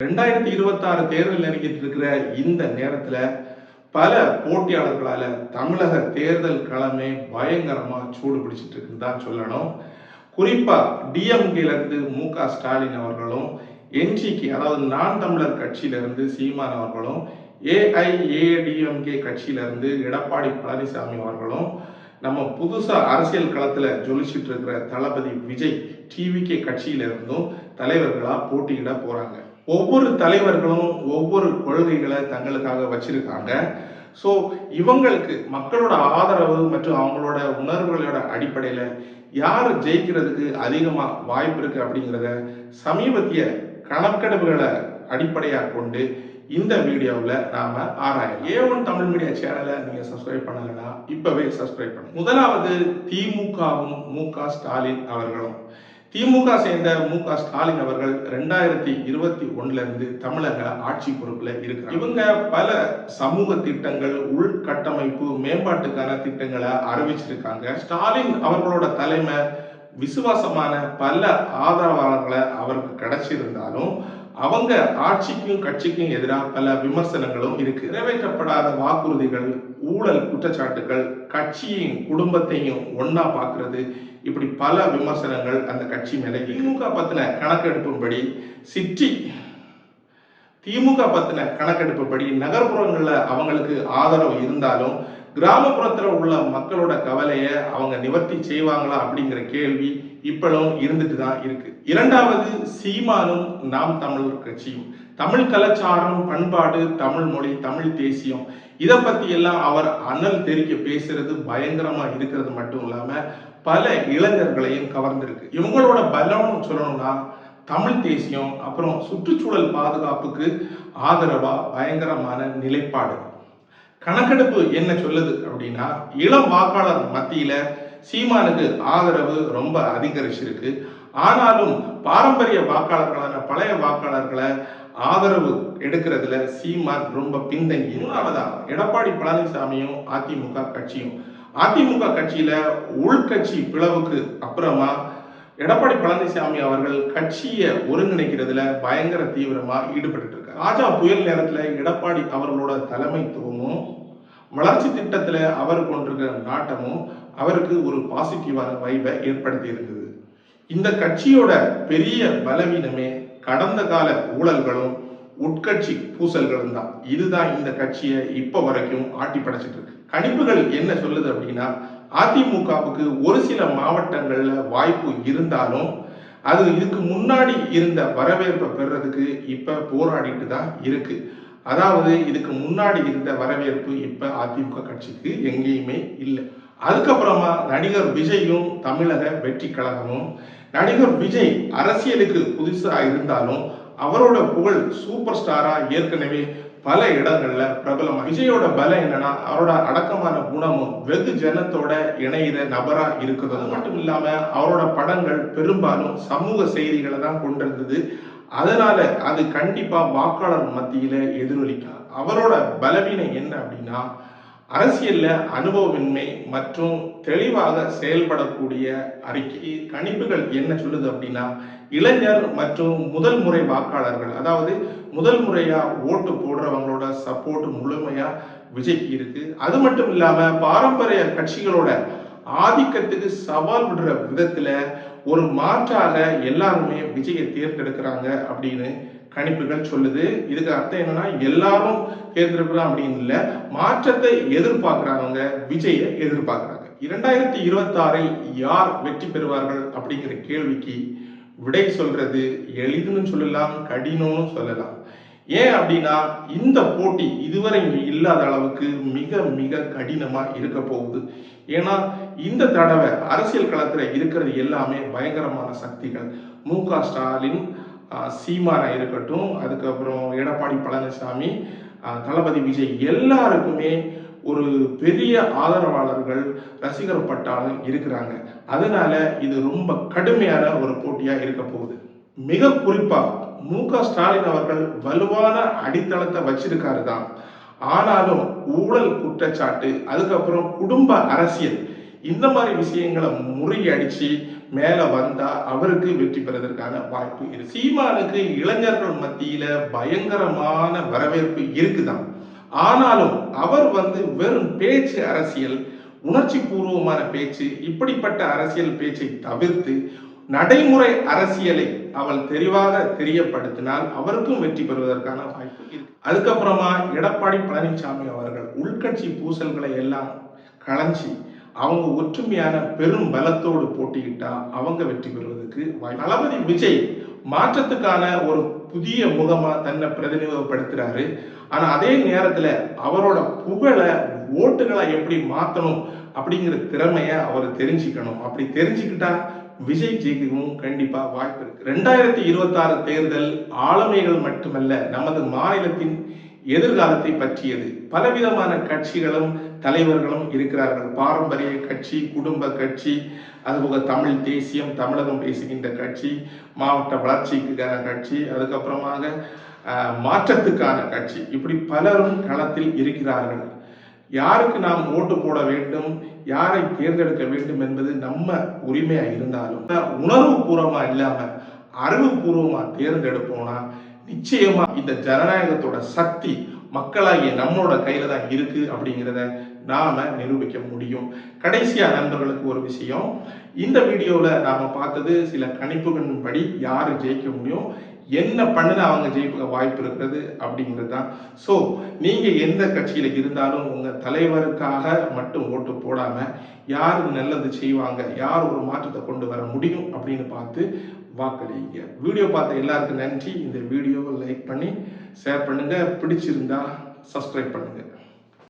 2026 தேர்தல் நெருங்கிட்டு இருக்கிற இந்த நேரத்துல பல போட்டியாளர்களால தமிழக தேர்தல் களமே பயங்கரமா சூடு பிடிச்சிட்டு இருக்குன்னு தான் சொல்லணும். குறிப்பா டிஎம்கேல இருந்து மு.க. ஸ்டாலின் அவர்களும், என்சிக்கு அதாவது நான் தமிழர் கட்சியில இருந்து சீமான் அவர்களும், ஏஐஏடிஎம்கே கட்சியில இருந்து எடப்பாடி பழனிசாமி அவர்களும், நம்ம புதுசா அரசியல் களத்துல ஜொலிச்சிட்டு இருக்கிற தளபதி விஜய் டிவிகே கட்சியில இருந்தும் தலைவர்களா போட்டியிட போறாங்க. ஒவ்வொரு தலைவர்களும் ஒவ்வொரு கொள்கைகளை தங்களுக்காக வச்சிருக்காங்க. ஸோ இவங்களுக்கு மக்களோட ஆதரவு மற்றும் அவங்களோட உணர்வுகளோட அடிப்படையில் யார் ஜெயிக்கிறதுக்கு அதிகமாக வாய்ப்பு இருக்கு அப்படிங்கிறத சமீபத்திய கணக்கெடுப்புகளை அடிப்படையாக கொண்டு இந்த வீடியோவில் நாம ஆராயலாம். A1 தமிழ் மீடியா சேனலை நீங்க சப்ஸ்கிரைப் பண்ணலைன்னா இப்பவே சப்ஸ்கிரைப் பண்ணுங்க. முதலாவது திமுகவும் மு.க. ஸ்டாலின் அவர்களும். திமுக சேர்ந்த மு.க. ஸ்டாலின் அவர்கள் 2021 இருந்து தமிழக ஆட்சி பொறுப்புல இருக்கிறாங்க. இவங்க பல சமூக திட்டங்கள், உள்கட்டமைப்பு மேம்பாட்டுக்கான திட்டங்களை அறிவிச்சிருக்காங்க. ஸ்டாலின் அவர்களோட தலைமை விசுவாசமான பல ஆதரவாளர்களை அவருக்கு கிடைச்சிருந்தாலும் அவங்க ஆட்சிக்கும் கட்சிக்கும் எதிராக பல விமர்சனங்களும் இருக்கு. நிறைவேற்றப்படாத வாக்குறுதிகள், ஊழல் குற்றச்சாட்டுகள், கட்சியின் குடும்பத்தையும் ஒன்னா பாக்குறது, இப்படி பல விமர்சனங்கள் அந்த கட்சி மேல. திமுக பத்தின கணக்கெடுப்புப்படி நகர்ப்புறங்கள்ல அவங்களுக்கு ஆதரவு இருந்தாலும் கிராமப்புறத்துல உள்ள மக்களோட கவலையை அவங்க நிவர்த்தி செய்வாங்களா அப்படிங்கிற கேள்வி இப்பளும் இருந்துட்டு தான் இருக்கு. இரண்டாவது சீமானும் நாம் தமிழர் கட்சியும். தமிழ் கலாச்சாரம், பண்பாடு, தமிழ் மொழி, தமிழ் தேசியம் இதை பத்தி எல்லாம் அவர் அனல் தெரிக்க பேசுறது பயங்கரமா இருக்கிறது மட்டும் இல்லாம பல இளைஞர்களையும் கவர்ந்திருக்கு. இவங்களோட பலம் சொல்லணும்னா தமிழ் தேசியம், அப்புறம் சுற்றுச்சூழல் பாதுகாப்புக்கு ஆதரவா பயங்கரமான நிலைப்பாடு. கணக்கெடுப்பு என்ன சொல்லுது அப்படின்னா, இளம் வாக்காளர் மத்தியில சீமானுக்கு ஆதரவு ரொம்ப அதிகரிச்சிருக்கு. ஆனாலும் பாரம்பரிய வாக்காளர்களான பழைய வாக்காளர்களை ஆதரவு எடுக்கிறதுல சீமான் ரொம்ப பின்தங்கி. மூணாவதா எடப்பாடி பழனிசாமியும் அதிமுக கட்சியும். அதிமுக கட்சியில உள்கட்சி பிளவுக்கு அப்புறமா எடப்பாடி பழனிசாமி அவர்கள் கட்சியை ஒருங்கிணைக்கிறதுல பயங்கர தீவிரமா ஈடுபட்டு இருக்காரு. ராஜா புயல் நேரத்துல எடப்பாடி அவர்களோட தலைமைத்துவமும் வளர்ச்சி திட்டத்துல அவர் கொண்டிருக்கிற நாட்டமும் அவருக்கு ஒரு பாசிட்டிவான வைபை ஏற்படுத்தி இருக்குது. இந்த கட்சியோட பெரிய பலவீனமே கடந்த கால ஊழல்களும் உட்கட்சி பூசல்களும் தான். இதுதான் இந்த கட்சியை இப்ப வரைக்கும் ஆட்டி படைச்சிட்டு இருக்கு. கணிப்புகள் என்ன சொல்லுது அப்படின்னா, அதிமுகவுக்கு ஒரு சில மாவட்டங்கள்ல வாய்ப்பு இருந்தாலும் அது இதுக்கு முன்னாடி இருந்த வரவேற்பை பெறுறதுக்கு இப்ப போராடிட்டு தான் இருக்கு. அதாவது இதுக்கு முன்னாடி இருந்த வரவேற்பு இப்ப அதிமுக கட்சிக்கு எங்கேயுமே இல்லை. அதுக்கப்புறமா நடிகர் விஜயும் தமிழக வெற்றி கழகமும். நடிகர் விஜய் அரசியலுக்கு புதுசா இருந்தாலும் அவரோட புகழ் சூப்பர் ஸ்டாரா ஏற்கனவே பல இடங்கள்ல பிரபலமா. விஜயோட பலம் என்னன்னா அவரோட அடக்கமான குணமும் வெகு ஜனத்தோட இணையிற நபரா இருக்குது. அது மட்டும் இல்லாம அவரோட படங்கள் பெரும்பாலும் சமூக செய்திகளை தான் கொண்டிருந்தது. அதனால அது கண்டிப்பா வாக்காளர் மத்தியில எதிரொலிக்கும். அவரோட பலவீனம் என்ன அப்படின்னா அரசியல்ல அனுபவமின்மை மற்றும் தெளிவாக செயல்படக்கூடிய அறிக்கை. கணிப்புகள் என்ன சொல்லுது அப்படின்னா, இளைஞர் மற்றும் முதல் முறை வாக்காளர்கள், அதாவது முதல் முறையா ஓட்டு போடுறவங்களோட சப்போர்ட் முழுமையா விஜய்க்கு இருக்கு. அது மட்டும் இல்லாம பாரம்பரிய கட்சிகளோட ஆதிக்கத்துக்கு சவால் விடுற விதத்துல ஒரு மாற்றாக எல்லாருமே விஜயை தேர்ந்தெடுக்கிறாங்க அப்படின்னு கணிப்புகள் சொல்லுது. இதுக்கு அர்த்தம் என்னன்னா எல்லாரும் தேர்ந்தெடுக்கலாம் அப்படின்னு இல்ல, மாற்றத்தை எதிர்பார்க்கிறாங்க, விஜயை எதிர்பார்க்கிறாங்க. 2026 யார் வெற்றி பெறுவார்கள் அப்படிங்கிற கேள்விக்கு விடை சொல்றது எளிதுன்னு சொல்லலாம், கடினம்னு சொல்லலாம். ஏன் அப்படின்னா இந்த போட்டி இதுவரை இல்லாத அளவுக்கு மிக மிக கடினமா இருக்க போகுது. ஏன்னா இந்த தடவை அரசியல் களத்துல இருக்கிறது எல்லாமே பயங்கரமான சக்திகள். மு.க. ஸ்டாலின், சீமானா இருக்கட்டும், அதுக்கப்புறம் எடப்பாடி பழனிசாமி, தளபதி விஜய் எல்லாருக்குமே ஒரு பெரிய ஆதரவாளர்கள், ரசிகர் பட்டாளம் இருக்கிறாங்க. அதனால இது ரொம்ப கடுமையான ஒரு போட்டியா இருக்க போகுது. மிக குறிப்பா மு.க. ஸ்டாலின் அவர்கள் வலுவான அடித்தளத்தை வச்சிருக்காரு தான். ஆனாலும் ஊழல் குற்றச்சாட்டு, அதுக்கப்புறம் குடும்ப அரசியல், இந்த மாதிரி விஷயங்களை முறியடிச்சு மேல வந்தா அவருக்கு வெற்றி பெறுவதற்கான வாய்ப்பு இருக்கு. சீமானுக்கு இளைஞர்கள் மத்தியில பயங்கரமான வரவேற்பு இருக்குதான். ஆனாலும் அவர் வெறும் பேச்சு அரசியல், உணர்ச்சி பூர்வமான பேச்சு, இப்படிப்பட்ட அரசியல் பேச்சை தவிர்த்து நடைமுறை அரசியலை அவள் தெளிவாக தெரியப்படுத்தினால் அவருக்கும் வெற்றி பெறுவதற்கான வாய்ப்பு இருக்கு. அதுக்கப்புறமா எடப்பாடி பழனிசாமி அவர்கள் உள்கட்சி பூசல்களை எல்லாம் களைஞ்சி அவங்க ஒற்றுமையான பெரும் பலத்தோடு போட்டியிட்டா அவங்க வெற்றி பெறுவதற்கு வாய்ப்பு. தளபதி விஜய் மாற்றத்துக்கான ஒரு புதிய முகமா தன்னை பிரதிநிதிப்படுத்துறாரு. ஆனா அதே நேரத்துல அவரோட புகழை ஓட்டுகளை எப்படி மாத்தணும் அப்படிங்கிற திறமைய அவர் தெரிஞ்சுக்கணும். அப்படி தெரிஞ்சுக்கிட்டா விஜய் ஜெயிக்கவும் கண்டிப்பா வாய்ப்பு இருக்கு. 2026 தேர்தல் ஆளுமைகள் மட்டுமல்ல, நமது மாநிலத்தின் எதிர்காலத்தை பற்றியது. பலவிதமான கட்சிகளும் தலைவர்களும் இருக்கிறார்கள். பாரம்பரிய கட்சி, குடும்ப கட்சி, அதுபோக தமிழ் தேசியம், தமிழகம் பேசுகின்ற கட்சி, மாவட்ட வளர்ச்சிக்கான கட்சி, அதுக்கப்புறமாக மாற்றத்துக்கான கட்சி, இப்படி பலரும் களத்தில் இருக்கிறார்கள். யாருக்கு நாம் ஓட்டு போட வேண்டும், யாரை தேர்ந்தெடுக்க வேண்டும் என்பது நம்ம உரிமையா இருந்தாலும் உணர்வு பூர்வமா இல்லாம அறிவுபூர்வமா தேர்ந்தெடுப்போம்னா நிச்சயமா இந்த ஜனநாயகத்தோட சக்தி மக்களாகிய நம்மளோட கையில தான் இருக்கு அப்படிங்கிறத நாம நிரூபிக்க முடியும். கடைசியா நண்பர்களுக்கு ஒரு விஷயம், இந்த வீடியோல நாம பார்த்தது சில கணிப்புகளின் படி யாரு ஜெயிக்க முடியும், என்ன பண்ணுனா அவங்க ஜெயிக்க வாய்ப்பு இருக்கிறது அப்படிங்கிறது தான். ஸோ நீங்க எந்த கட்சியில இருந்தாலும் உங்க தலைவருக்காக மட்டும் ஓட்டு போடாம யார் நல்லது செய்வாங்க, யார் ஒரு மாற்றத்தை கொண்டு வர முடியும் அப்படின்னு பார்த்து வாக்களிங்க. வீடியோ பார்த்த எல்லாருக்கும் நன்றி. இந்த வீடியோவை லைக் பண்ணி ஷேர் பண்ணுங்க, பிடிச்சிருந்தா சப்ஸ்கிரைப் பண்ணுங்க.